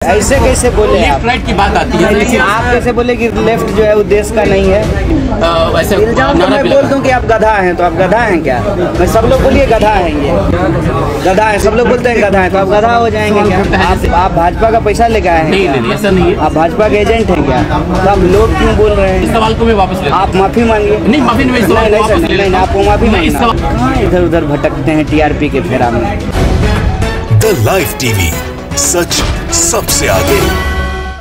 ऐसे कैसे बोले आप? राइट की बात आती है, लेकिन आप कैसे बोले कि लेफ्ट जो है वो देश का नहीं है? वैसे इल्जाम तो मैं बोल दूं कि आप गधा हैं, तो आप गधा हैं क्या? मैं सब लोग बोलिए गधा हैं, ये गधा है, सब लोग बोलते हैं गधा है, तो आप गधा हो जाएंगे क्या? आप भाजपा का पैसा लेके आए हैं? नहीं, ऐसा नहीं है। आप भाजपा के एजेंट हैं क्या? तो आप लोग क्यों बोल रहे हैं? इस सवाल को मैं वापस ले, आप माफी मांगिए। नहीं माफी नहीं, नहीं, आपको माफी मांगना। कहाँ इधर उधर भटकते हैं टीआरपी के फेरा में। द लाइव टीवी, सच सबसे आगे।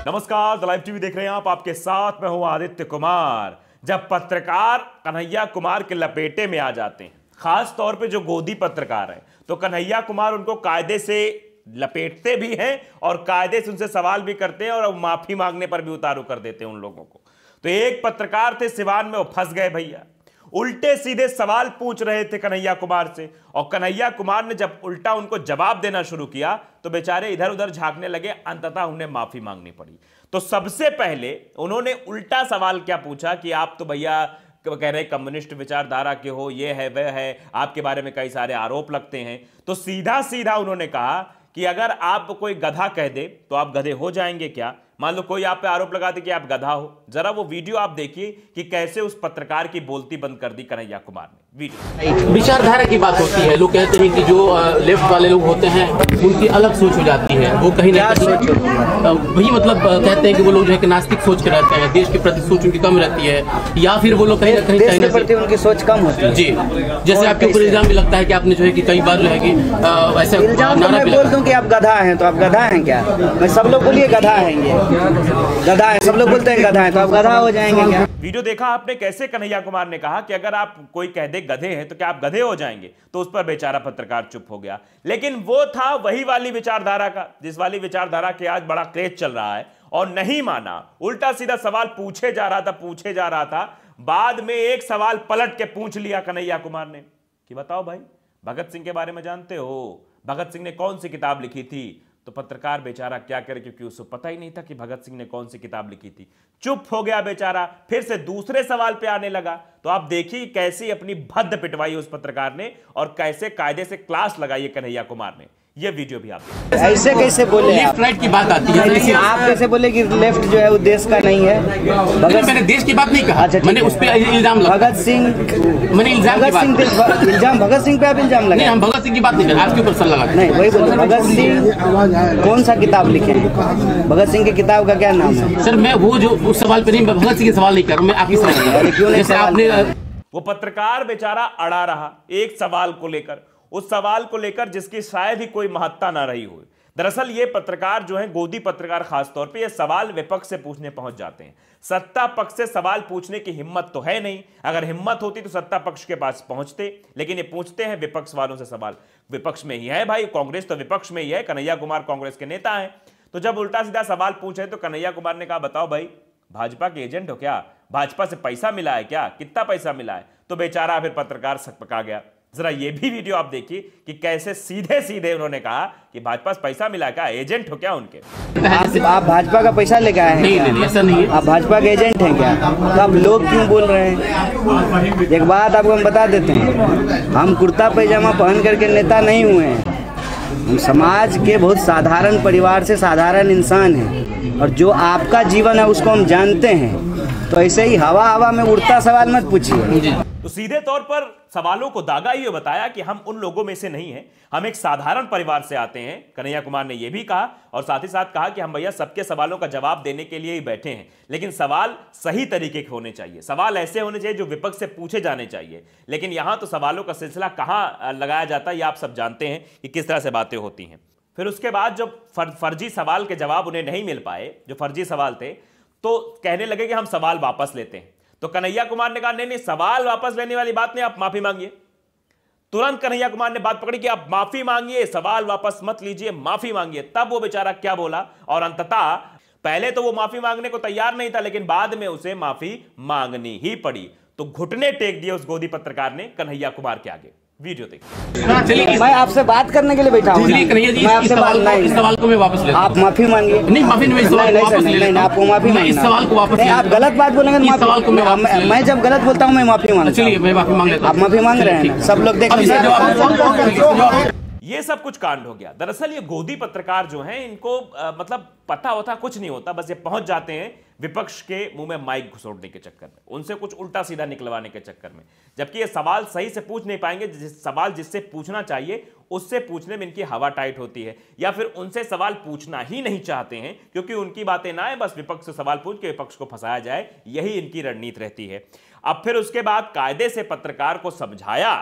नमस्कार, द लाइव टीवी देख रहे हैं आप, आपके साथ मैं हूं आदित्य कुमार। जब पत्रकार कन्हैया कुमार के लपेटे में आ जाते हैं, खास तौर पे जो गोदी पत्रकार हैं, तो कन्हैया कुमार उनको कायदे से लपेटते भी हैं और कायदे से उनसे सवाल भी करते हैं और माफी मांगने पर भी उतारू कर देते हैं उन लोगों को। तो एक पत्रकार थे सिवान में, वो फंस गए भैया। उल्टे सीधे सवाल पूछ रहे थे कन्हैया कुमार से, और कन्हैया कुमार ने जब उल्टा उनको जवाब देना शुरू किया तो बेचारे इधर उधर झांकने लगे। अंततः उन्हें माफी मांगनी पड़ी। तो सबसे पहले उन्होंने उल्टा सवाल क्या पूछा कि आप तो भैया कह रहे कम्युनिस्ट विचारधारा के हो, ये है वह है, आपके बारे में कई सारे आरोप लगते हैं। तो सीधा सीधा उन्होंने कहा कि अगर आप कोई गधा कह दे तो आप गधे हो जाएंगे क्या? मान लो कोई आप पे आरोप लगा दे कि आप गधा हो। जरा वो वीडियो आप देखिए कि कैसे उस पत्रकार की बोलती बंद कर दी कन्हैया कुमार ने। वीडियो विचारधारा की बात होती है। लोग कहते हैं कि जो लेफ्ट वाले लोग होते हैं उनकी अलग सोच हो जाती है। वो कहीं ना कहीं वही मतलब कहते हैं कि वो लोग जो है कि नास्तिक सोच के रहते हैं, देश के प्रति सोच उनकी कम रहती है, या फिर वो लोग कहीं ना कहीं देश के प्रति उनकी सोच कम होती है। जी, जैसे आपके ऊपर इल्जाम भी लगता है कि आपने जो है कि कई बार जो है कि ऐसे इल्जाम तो मैं बोल दूं कि आप गधा हैं, तो आप गधा हैं क्या? मैं सब लोग बोलिए गधा हैं, ये गधा है, सब लोग बोलते हैं गधा है, तो आप गधा हो जाएंगे क्या? वीडियो देखा आपने कैसे कन्हैया कुमार ने कहा कि अगर आप कोई कह दे गधे हैं तो क्या आप गधे हो जाएंगे? तो उस पर बेचारा पत्रकार चुप हो गया। लेकिन वो था वही वाली विचारधारा का, जिस वाली विचारधारा के आज बड़ा क्रेज चल रहा है, और नहीं माना। उल्टा सीधा सवाल पूछे जा रहा था। बाद में एक सवाल पलट के पूछ लिया कन्हैया कुमार ने कि बताओ भाई, भगत सिंह के बारे में जानते हो? भगत सिंह ने कौन सी किताब लिखी थी? तो पत्रकार बेचारा क्या करे, क्योंकि उसको पता ही नहीं था कि भगत सिंह ने कौन सी किताब लिखी थी। चुप हो गया बेचारा। फिर से दूसरे सवाल पे आने लगा। तो आप देखिए कैसी अपनी भद्द पिटवाई उस पत्रकार ने और कैसे कायदे से क्लास लगाई है कन्हैया कुमार ने। ये वीडियो भी आप ऐसे कैसे बोले? लेफ्ट राइट की बात आती है, लेकिन आप कैसे बोले कि लेफ्ट जो है वो देश का नहीं है? मैंने देश की बात नहीं कहा। अच्छा, मैंने उस पर इल्जाम लगा। भगत सिंह, मैंने इल्जाम भगत सिंह पे आप इल्जाम लगा? नहीं, हम भगत सिंह की बात नहीं कर, आपके ऊपर सर लगा। नहीं, वही बोलो। भगत सिंह कौन सा किताब लिखे हैं? भगत सिंह की किताब का क्या नाम है? सर मैं वो जो उस सवाल पे नहीं, भगत सिंह के सवाल नहीं कर रहा हूं, मैं आपकी सवाल। जैसे आपने वो पत्रकार बेचारा अड़ा रहा एक सवाल को लेकर, उस सवाल को लेकर जिसकी शायद ही कोई महत्ता ना रही हो। दरअसल ये पत्रकार जो हैं, गोदी पत्रकार खास तौर पे, ये सवाल विपक्ष से पूछने पहुंच जाते हैं। सत्ता पक्ष से सवाल पूछने की हिम्मत तो है नहीं। अगर हिम्मत होती तो सत्ता पक्ष के पास पहुंचते, लेकिन ये पूछते हैं विपक्ष वालों से सवाल। विपक्ष में ही है भाई, कांग्रेस तो विपक्ष में ही है, कन्हैया कुमार कांग्रेस के नेता हैं। तो जब उल्टा सीधा सवाल पूछे तो कन्हैया कुमार ने कहा बताओ भाई, भाजपा के एजेंट हो क्या? भाजपा से पैसा मिला है क्या? कितना पैसा मिला है? तो बेचारा फिर पत्रकार सकपका गया। जरा ये भी वीडियो आप देखिए कि कैसे सीधे सीधे उन्होंने कहा कि भाजपा से पैसा मिला क्या? एजेंट हो क्या उनके? आप भाजपा का पैसा लेके आए हैं? नहीं, ऐसा नहीं है। आप भाजपा के एजेंट हैं क्या? तो आप लोग क्यों बोल रहे हैं? एक बात आपको हम बता देते हैं, हम कुर्ता पैजामा पहन करके नेता नहीं हुए हैं। हम समाज के बहुत साधारण परिवार से साधारण इंसान हैं, और जो आपका जीवन है उसको हम जानते हैं। तो ऐसे ही हवा में उड़ता सवाल मत पूछिए। तो सीधे तौर पर सवालों को दागा ये बताया कि हम उन लोगों में से नहीं हैं, हम एक साधारण परिवार से आते हैं। कन्हैया कुमार ने यह भी कहा, और साथ ही साथ कहा कि हम भैया सबके सवालों का जवाब देने के लिए ही बैठे हैं, लेकिन सवाल सही तरीके के होने चाहिए। सवाल ऐसे होने चाहिए जो विपक्ष से पूछे जाने चाहिए। लेकिन यहां तो सवालों का सिलसिला कहां लगाया जाता है, ये आप सब जानते हैं कि किस तरह से बातें होती हैं। फिर उसके बाद जब फर्जी सवाल के जवाब उन्हें नहीं मिल पाए, जो फर्जी सवाल थे, तो कहने लगे कि हम सवाल वापस लेते हैं। तो कन्हैया कुमार ने कहा नहीं, सवाल वापस लेने वाली बात नहीं, आप माफी मांगिए। तुरंत कन्हैया कुमार ने बात पकड़ी कि आप माफी मांगिए, सवाल वापस मत लीजिए, माफी मांगिए। तब वो बेचारा क्या बोला, और अंततः पहले तो वो माफी मांगने को तैयार नहीं था, लेकिन बाद में उसे माफी मांगनी ही पड़ी। तो घुटने टेक दिए उस गोदी पत्रकार ने कन्हैया कुमार के आगे। वीडियो देखिए। चलिए, मैं आपसे बात करने के लिए बैठा हूँ। इस सवाल को मैं वापस ले, आप माफी मांगिए। नहीं, माफी नहीं, आपको माफी मांगना। इस सवाल को वापस, आप गलत बात बोलेंगे। मैं जब गलत बोलता हूँ मैं माफी मांगता हूँ। चलिए, मैं माफी मांग लेता हूँ। आप माफी मांग रहे हैं, सब लोग देख लीजिए। ये सब कुछ कांड हो गया। दरअसल ये गोदी पत्रकार जो हैं इनको मतलब पता होता कुछ नहीं होता, बस ये पहुंच जाते हैं विपक्ष के मुंह में माइक घुसोड़ने के चक्कर में, उनसे कुछ उल्टा सीधा निकलवाने के चक्कर में, जबकि ये सवाल सही से पूछ नहीं पाएंगे। सवाल जिससे पूछना चाहिए उससे पूछने में इनकी हवा टाइट होती है, या फिर उनसे सवाल पूछना ही नहीं चाहते हैं क्योंकि उनकी बातें ना है, बस विपक्ष से सवाल पूछ के विपक्ष को फंसाया जाए, यही इनकी रणनीति रहती है। अब फिर उसके बाद कायदे से पत्रकार को समझाया,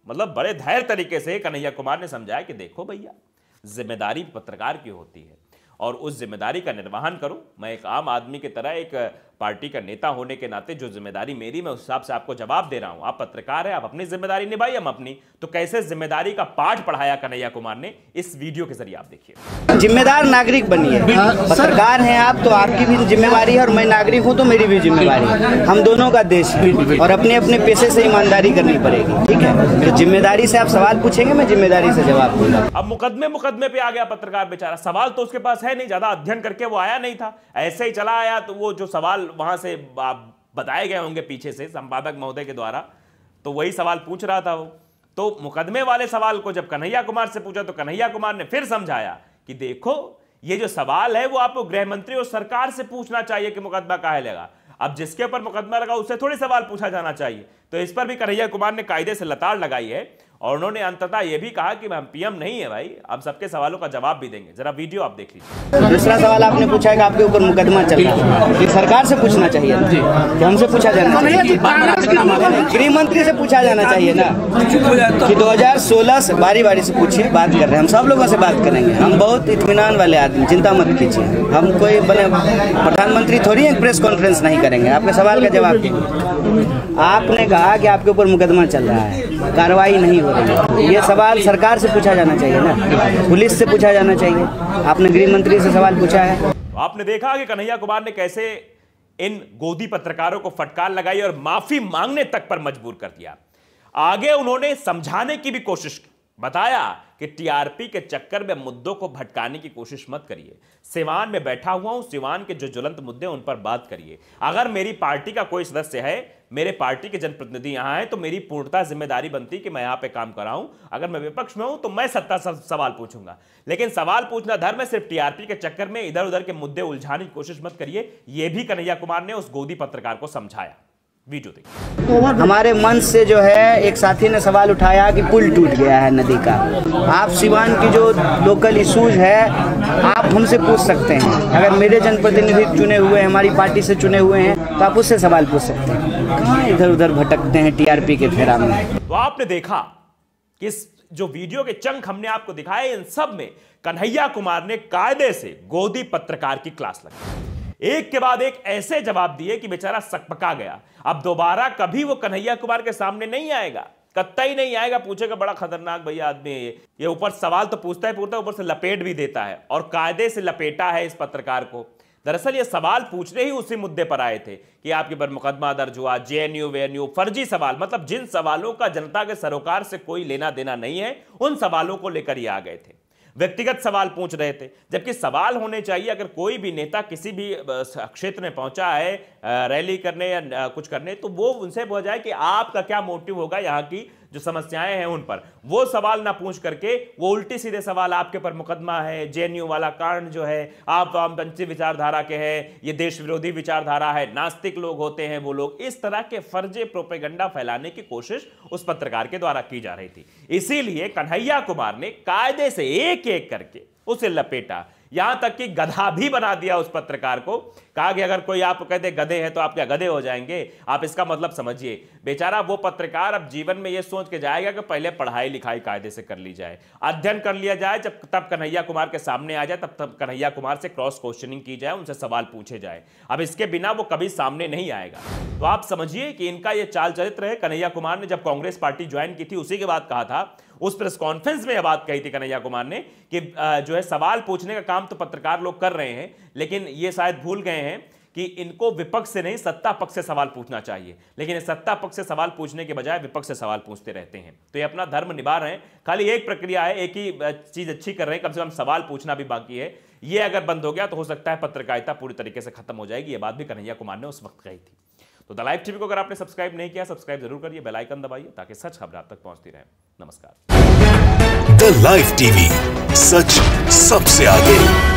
मतलब बड़े धैर्य तरीके से कन्हैया कुमार ने समझाया कि देखो भैया, जिम्मेदारी पत्रकार की होती है और उस जिम्मेदारी का निर्वहन करो। मैं एक आम आदमी की तरह, एक पार्टी का नेता होने के नाते जो जिम्मेदारी मेरी, मैं उस हिसाब से आपको जवाब दे रहा हूं। आप पत्रकार हैं, आप अपनी जिम्मेदारी निभाइए, हम अपनी। तो कैसे जिम्मेदारी का पाठ पढ़ाया कन्हैया कुमार ने, इस वीडियो के जरिए आप देखिए। जिम्मेदार नागरिक बनिए। पत्रकार हैं आप तो आपकी भी जिम्मेवारी है और मैं नागरिक हूं तो मेरी भी जिम्मेवारी है। हम दोनों का देश है और अपने अपने पेशे से ईमानदारी करनी पड़ेगी, ठीक है। तो जिम्मेदारी से आप सवाल पूछेंगे, मैं जिम्मेदारी से जवाब दूंगा। अब मुकदमे पे आ गया पत्रकार बेचारा, सवाल तो उसके पास है नहीं, ज्यादा अध्ययन करके वो आया नहीं था, ऐसे ही चला आया। तो वो जो सवाल वहां से बताए गए होंगे पीछे से संपादक महोदय के द्वारा, तो वही सवाल पूछ रहा था वो। तो मुकदमे वाले सवाल को जब कन्हैया कुमार से पूछा तो कन्हैया कुमार ने फिर समझाया कि देखो, ये जो सवाल है वो आपको गृह मंत्री और सरकार से पूछना चाहिए कि मुकदमा काहे लगा। अब जिसके ऊपर मुकदमा लगा उससे थोड़ी सवाल पूछा जाना चाहिए। तो इस पर भी कन्हैया कुमार ने कायदे से लताड़ लगाई है और उन्होंने अंततः यह भी कहा कि हम पीएम नहीं है भाई, हम सबके सवालों का जवाब भी देंगे। जरा वीडियो आप देख लीजिए। दूसरा सवाल आपने पूछा है कि आपके ऊपर मुकदमा चल रहा है, ये सरकार से पूछना चाहिए कि हमसे पूछा जाना चाहिए, गृह मंत्री से पूछा जाना चाहिए ना कि 2016 से बारी बारी से पूछिए, बात कर रहे हैं हम, सब लोगों से बात करेंगे। हम बहुत इत्मीनान वाले आदमी, चिंता मत कीजिए। हम कोई बने प्रधानमंत्री थोड़ी एक प्रेस कॉन्फ्रेंस नहीं करेंगे, आपके सवाल का जवाब देंगे। आपने कहा कि आपके ऊपर मुकदमा चल रहा है, कार्रवाई नहीं हो रही है, ये सवाल सरकार से पूछा जाना चाहिए ना, पुलिस से पूछा जाना चाहिए। आपने गृह मंत्री से सवाल पूछा है। आपने देखा कि कन्हैया कुमार ने कैसे इन गोदी पत्रकारों को फटकार लगाई और माफी मांगने तक पर मजबूर कर दिया। आगे उन्होंने समझाने की भी कोशिश की, बताया कि टीआरपी के चक्कर में मुद्दों को भटकाने की कोशिश मत करिए। सिवान में बैठा हुआ हूं, सिवान के जो ज्वलंत मुद्दे उन पर बात करिए। अगर मेरी पार्टी का कोई सदस्य है, मेरे पार्टी के जनप्रतिनिधि यहां हैं, तो मेरी पूर्णतः जिम्मेदारी बनती कि मैं यहां पे काम कराऊं। अगर मैं विपक्ष में हूं तो मैं सत्ता सवाल पूछूंगा, लेकिन सवाल पूछना धर्म है। सिर्फ टीआरपी के चक्कर में इधर उधर के मुद्दे उलझाने की कोशिश मत करिए। यह भी कन्हैया कुमार ने उस गोदी पत्रकार को समझाया। वीडियो देखिए। हमारे मंच से जो है एक साथी ने सवाल उठाया कि पुल टूट गया है नदी का। आप सिवान की जो लोकल इशूज है आप हमसे पूछ सकते हैं। अगर मेरे जनप्रतिनिधि चुने हुए हैं, हमारी पार्टी से चुने हुए हैं, तो आप उससे सवाल पूछ सकते हैं। कहाँ इधर उधर भटकते हैं टीआरपी के फेरा में। तो आपने देखा कि इस जो वीडियो के चंक हमने आपको दिखाए, इन सब में कन्हैया कुमार ने कायदे से गोदी पत्रकार की क्लास लगाई। एक के बाद एक ऐसे जवाब दिए कि बेचारा सकपका गया। अब दोबारा कभी वो कन्हैया कुमार के सामने नहीं आएगा, कतई नहीं आएगा। पूछेगा बड़ा खतरनाक भैया आदमी है ये ऊपर सवाल तो पूछता है, ऊपर से लपेट भी देता है, और कायदे से लपेटा है इस पत्रकार को। दरअसल ये सवाल पूछने ही उसी मुद्दे पर आए थे कि आपके पर मुकदमा दर्ज हुआ, जेएनयू वेएनयू, फर्जी सवाल, मतलब जिन सवालों का जनता के सरोकार से कोई लेना देना नहीं है, उन सवालों को लेकर ये आ गए थे। व्यक्तिगत सवाल पूछ रहे थे, जबकि सवाल होने चाहिए अगर कोई भी नेता किसी भी क्षेत्र में पहुंचा है रैली करने या कुछ करने, तो वो उनसे पूछा जाए कि आपका क्या मोटिव होगा यहाँ की जो समस्याएं हैं उन पर। वो सवाल ना पूछ करके वो उल्टे सीधे सवाल, आपके पर मुकदमा है, जेएनयू वाला कांड जो है, आप वामपंथी विचारधारा के हैं, ये देश विरोधी विचारधारा है, नास्तिक लोग होते हैं वो लोग, इस तरह के फर्जे प्रोपेगेंडा फैलाने की कोशिश उस पत्रकार के द्वारा की जा रही थी। इसीलिए कन्हैया कुमार ने कायदे से एक एक करके उसे लपेटा, यहां तक कि गधा भी बना दिया उस पत्रकार को। कहा कि अगर कोई आप कहते गधे हैं तो आप क्या गधे हो जाएंगे, आप इसका मतलब समझिए। बेचारा वो पत्रकार अब जीवन में ये सोच के जाएगा कि पहले पढ़ाई लिखाई कायदे से कर ली जाए, अध्ययन कर लिया जाए, जब तब कन्हैया कुमार के सामने आ जाए तब कन्हैया कुमार से क्रॉस क्वेश्चनिंग की जाए, उनसे सवाल पूछे जाए। अब इसके बिना वो कभी सामने नहीं आएगा। तो आप समझिए कि इनका ये चाल चरित्र है। कन्हैया कुमार ने जब कांग्रेस पार्टी ज्वाइन की थी उसी के बाद कहा था, उस प्रेस कॉन्फ्रेंस में यह बात कही थी कन्हैया कुमार ने कि जो है सवाल पूछने का काम तो पत्रकार लोग कर रहे हैं, लेकिन ये शायद भूल गए हैं कि इनको विपक्ष से नहीं सत्ता पक्ष से सवाल पूछना चाहिए। लेकिन सत्ता पक्ष से सवाल पूछने के बजाय विपक्ष से सवाल पूछते रहते हैं। तो ये अपना धर्म निभा रहे हैं। खाली एक प्रक्रिया है, एक ही चीज अच्छी कर रहे हैं, कम से कम सवाल पूछना भी बाकी है। ये अगर बंद हो गया तो हो सकता है पत्रकारिता पूरी तरीके से खत्म हो जाएगी। ये बात भी कन्हैया कुमार ने उस वक्त कही थी। तो द लाइव टीवी को अगर आपने सब्सक्राइब नहीं किया, सब्सक्राइब जरूर करिए, बेल आइकन दबाइए ताकि सच खबर आप तक पहुंचती रहे। नमस्कार। द लाइव टीवी, सच सबसे आगे।